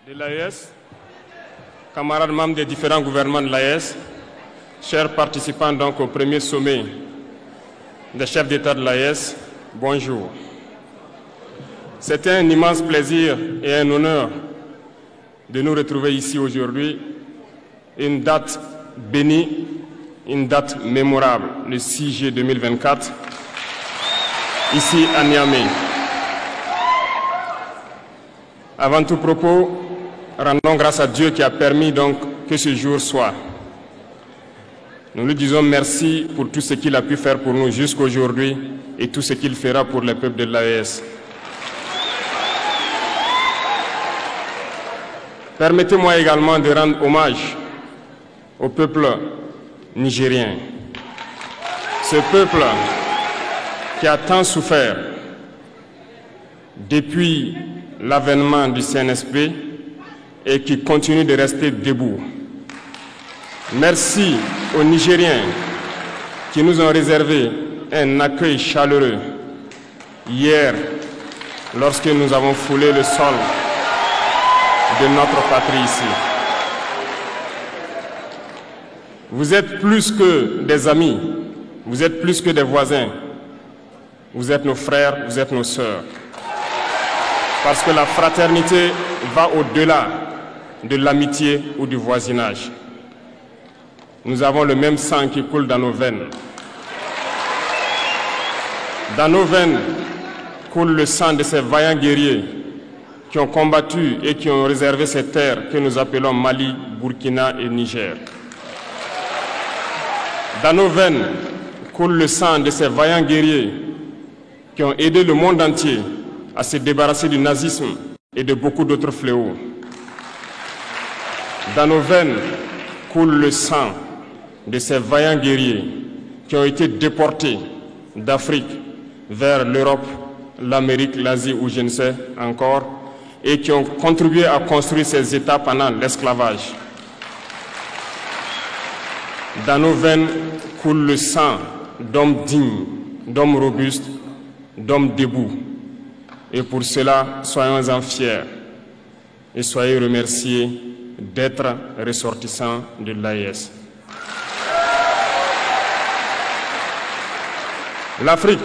de l'AES, camarades membres des différents gouvernements de l'AES, chers participants donc au premier sommet des chefs d'État de l'AES, bonjour. C'était un immense plaisir et un honneur de nous retrouver ici aujourd'hui, une date bénie, une date mémorable, le 6 juillet 2024, ici à Niamey. Avant tout propos, rendons grâce à Dieu qui a permis donc que ce jour soit. Nous lui disons merci pour tout ce qu'il a pu faire pour nous jusqu'aujourd'hui et tout ce qu'il fera pour le peuple de l'AES. Permettez-moi également de rendre hommage au peuple nigérien. Ce peuple qui a tant souffert depuis l'avènement du CNSP et qui continue de rester debout. Merci aux Nigériens qui nous ont réservé un accueil chaleureux hier lorsque nous avons foulé le sol de notre patrie ici. Vous êtes plus que des amis, vous êtes plus que des voisins, vous êtes nos frères, vous êtes nos sœurs. Parce que la fraternité va au-delà de l'amitié ou du voisinage. Nous avons le même sang qui coule dans nos veines. Dans nos veines coule le sang de ces vaillants guerriers qui ont combattu et qui ont réservé ces terres que nous appelons Mali, Burkina et Niger. Dans nos veines coule le sang de ces vaillants guerriers qui ont aidé le monde entier à se débarrasser du nazisme et de beaucoup d'autres fléaux. Dans nos veines coule le sang de ces vaillants guerriers qui ont été déportés d'Afrique vers l'Europe, l'Amérique, l'Asie ou je ne sais encore, et qui ont contribué à construire ces États pendant l'esclavage. Dans nos veines coule le sang d'hommes dignes, d'hommes robustes, d'hommes debout. Et pour cela, soyons-en fiers et soyez remerciés d'être ressortissants de l'AES. L'Afrique,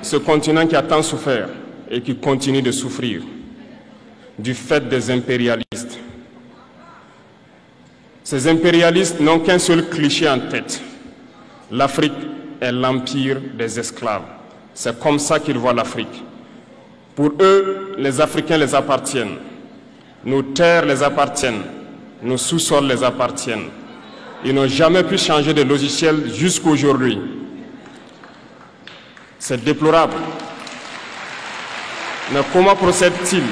ce continent qui a tant souffert et qui continue de souffrir du fait des impérialistes. Ces impérialistes n'ont qu'un seul cliché en tête. L'Afrique est l'empire des esclaves. C'est comme ça qu'ils voient l'Afrique. Pour eux, les Africains les appartiennent. Nos terres les appartiennent. Nos sous-sols les appartiennent. Ils n'ont jamais pu changer de logiciel jusqu'à aujourd'hui. C'est déplorable. Mais comment procèdent-ils?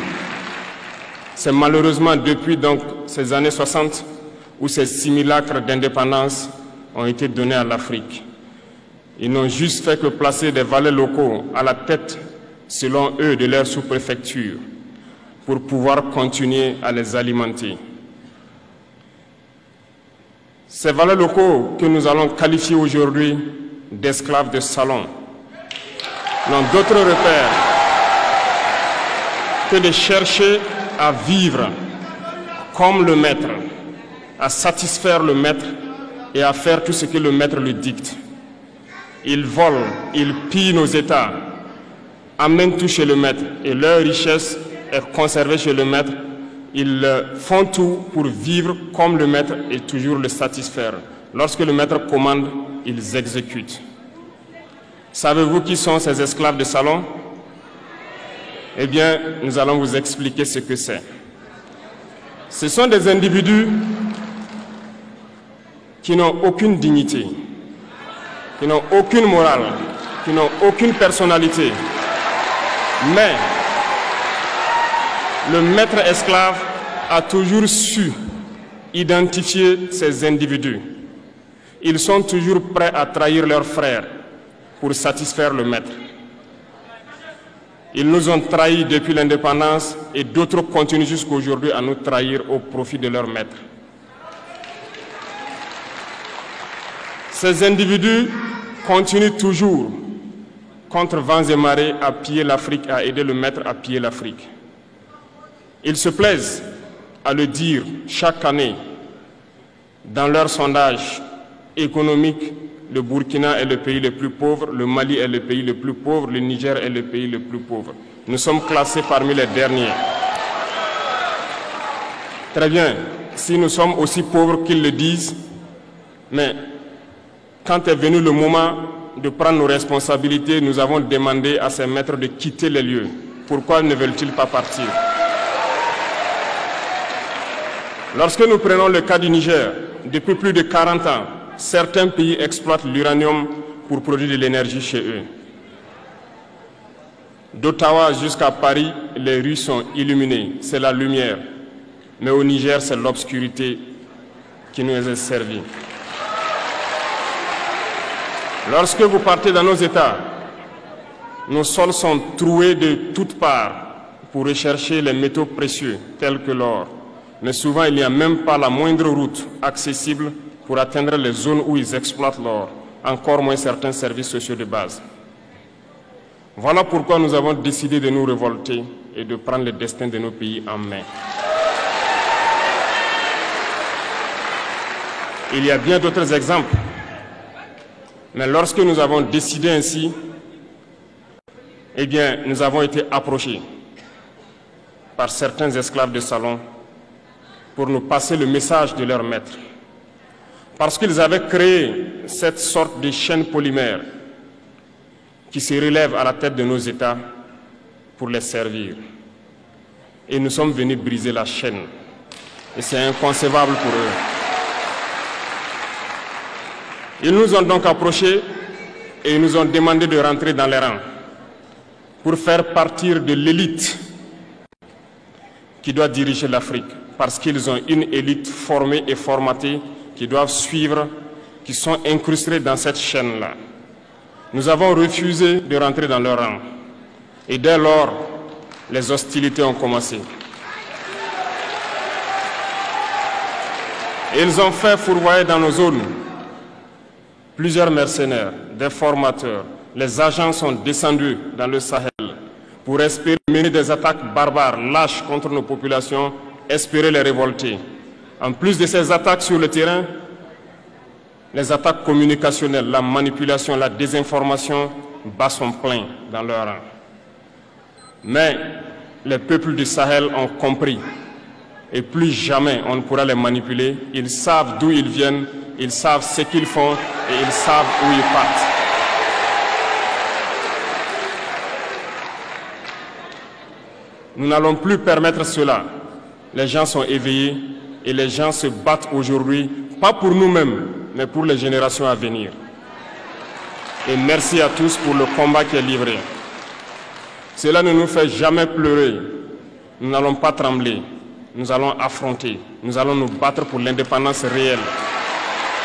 C'est malheureusement depuis donc ces années 60 où ces simulacres d'indépendance ont été donnés à l'Afrique. Ils n'ont juste fait que placer des valets locaux à la tête, selon eux, de leur sous-préfecture, pour pouvoir continuer à les alimenter. Ces valets locaux que nous allons qualifier aujourd'hui d'esclaves de salon n'ont d'autre repère que de chercher à vivre comme le maître, à satisfaire le maître et à faire tout ce que le maître lui dicte. Ils volent, ils pillent nos États, amènent tout chez le maître et leur richesse est conservée chez le maître. Ils font tout pour vivre comme le maître et toujours le satisfaire. Lorsque le maître commande, ils exécutent. Savez-vous qui sont ces esclaves de salon? Eh bien, nous allons vous expliquer ce que c'est. Ce sont des individus qui n'ont aucune dignité, qui n'ont aucune morale, qui n'ont aucune personnalité. Mais le maître esclave a toujours su identifier ces individus. Ils sont toujours prêts à trahir leurs frères pour satisfaire le maître. Ils nous ont trahis depuis l'indépendance et d'autres continuent jusqu'à aujourd'hui à nous trahir au profit de leur maître. Ces individus continuent toujours, contre vents et marées, à piller l'Afrique, à aider le maître à piller l'Afrique. Ils se plaisent à le dire chaque année dans leurs sondages économiques. Le Burkina est le pays le plus pauvre, le Mali est le pays le plus pauvre, le Niger est le pays le plus pauvre. Nous sommes classés parmi les derniers. Très bien, si nous sommes aussi pauvres qu'ils le disent, mais quand est venu le moment de prendre nos responsabilités, nous avons demandé à ces maîtres de quitter les lieux. Pourquoi ne veulent-ils pas partir? Lorsque nous prenons le cas du Niger, depuis plus de 40 ans, certains pays exploitent l'uranium pour produire de l'énergie chez eux. D'Ottawa jusqu'à Paris, les rues sont illuminées, c'est la lumière. Mais au Niger, c'est l'obscurité qui nous est servie. Lorsque vous partez dans nos États, nos sols sont troués de toutes parts pour rechercher les métaux précieux tels que l'or. Mais souvent, il n'y a même pas la moindre route accessible pour atteindre les zones où ils exploitent l'or, encore moins certains services sociaux de base. Voilà pourquoi nous avons décidé de nous révolter et de prendre le destin de nos pays en main. Il y a bien d'autres exemples. Mais lorsque nous avons décidé ainsi, eh bien, nous avons été approchés par certains esclaves de salon pour nous passer le message de leur maître. Parce qu'ils avaient créé cette sorte de chaîne polymère qui se relève à la tête de nos États pour les servir. Et nous sommes venus briser la chaîne. Et c'est inconcevable pour eux. Ils nous ont donc approchés et ils nous ont demandé de rentrer dans les rangs pour faire partir de l'élite qui doit diriger l'Afrique, parce qu'ils ont une élite formée et formatée qui doivent suivre, qui sont incrustés dans cette chaîne-là. Nous avons refusé de rentrer dans leur rang. Et dès lors, les hostilités ont commencé. Ils ont fait fourvoyer dans nos zones plusieurs mercenaires, des formateurs. Les agents sont descendus dans le Sahel pour espérer mener des attaques barbares, lâches contre nos populations, espérer les révolter. En plus de ces attaques sur le terrain, les attaques communicationnelles, la manipulation, la désinformation battent son plein dans leur rang. Mais les peuples du Sahel ont compris et plus jamais on ne pourra les manipuler. Ils savent d'où ils viennent, ils savent ce qu'ils font et ils savent où ils partent. Nous n'allons plus permettre cela. Les gens sont éveillés et les gens se battent aujourd'hui, pas pour nous-mêmes, mais pour les générations à venir. Et merci à tous pour le combat qui est livré. Cela ne nous fait jamais pleurer. Nous n'allons pas trembler. Nous allons affronter. Nous allons nous battre pour l'indépendance réelle,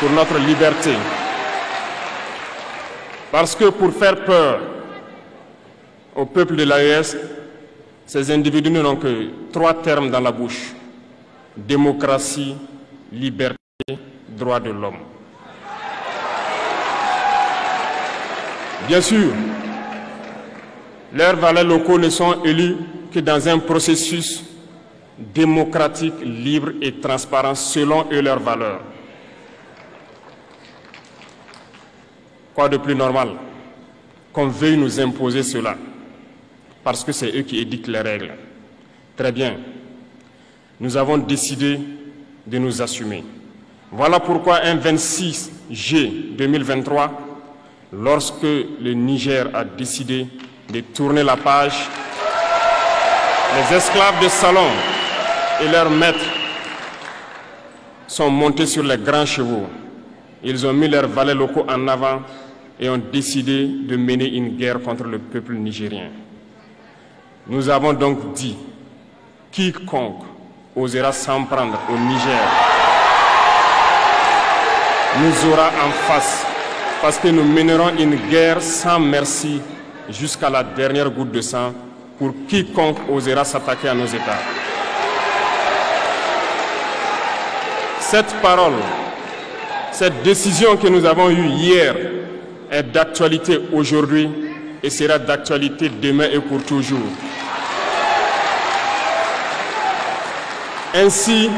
pour notre liberté. Parce que pour faire peur au peuple de l'AES, ces individus n'ont que 3 termes dans la bouche: démocratie, liberté, droits de l'homme. Bien sûr, leurs valets locaux ne sont élus que dans un processus démocratique, libre et transparent selon eux leurs valeurs. Quoi de plus normal qu'on veuille nous imposer cela, parce que c'est eux qui édictent les règles. Très bien, nous avons décidé de nous assumer. Voilà pourquoi un 26 juillet 2023, lorsque le Niger a décidé de tourner la page, les esclaves de salon et leurs maîtres sont montés sur les grands chevaux. Ils ont mis leurs valets locaux en avant et ont décidé de mener une guerre contre le peuple nigérien. Nous avons donc dit, quiconque osera s'en prendre au Niger nous aura en face, parce que nous mènerons une guerre sans merci jusqu'à la dernière goutte de sang pour quiconque osera s'attaquer à nos États. Cette parole, cette décision que nous avons eue hier est d'actualité aujourd'hui et sera d'actualité demain et pour toujours. Ainsi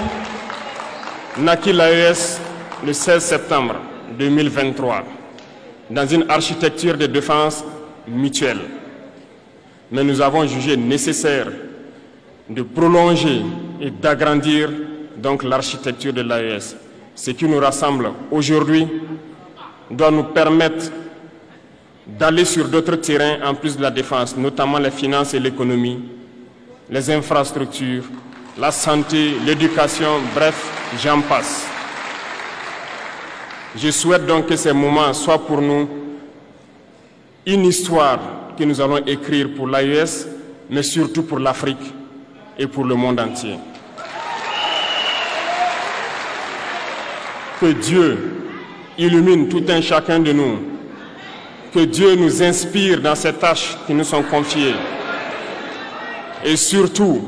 naquit l'AES le 16 septembre 2023 dans une architecture de défense mutuelle. Mais nous avons jugé nécessaire de prolonger et d'agrandir donc l'architecture de l'AES. Ce qui nous rassemble aujourd'hui doit nous permettre d'aller sur d'autres terrains en plus de la défense, notamment les finances et l'économie, les infrastructures, la santé, l'éducation, bref, j'en passe. Je souhaite donc que ces moments soient pour nous une histoire que nous allons écrire pour l'AES, mais surtout pour l'Afrique et pour le monde entier. Que Dieu illumine tout un chacun de nous, que Dieu nous inspire dans ces tâches qui nous sont confiées, et surtout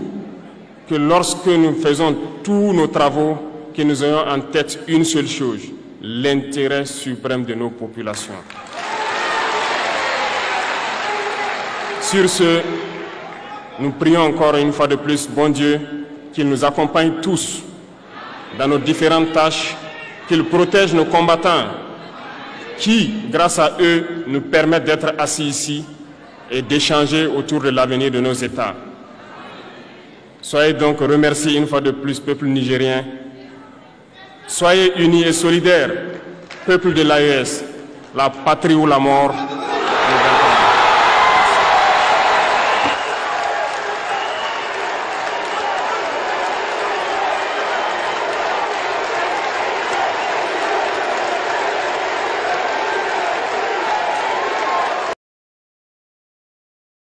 que lorsque nous faisons tous nos travaux, que nous ayons en tête une seule chose, l'intérêt suprême de nos populations. Sur ce, nous prions encore une fois de plus, bon Dieu, qu'il nous accompagne tous dans nos différentes tâches, qu'il protège nos combattants qui, grâce à eux, nous permettent d'être assis ici et d'échanger autour de l'avenir de nos États. Soyez donc remerciés une fois de plus, peuple nigérien. Soyez unis et solidaires, peuple de l'AES, la patrie ou la mort.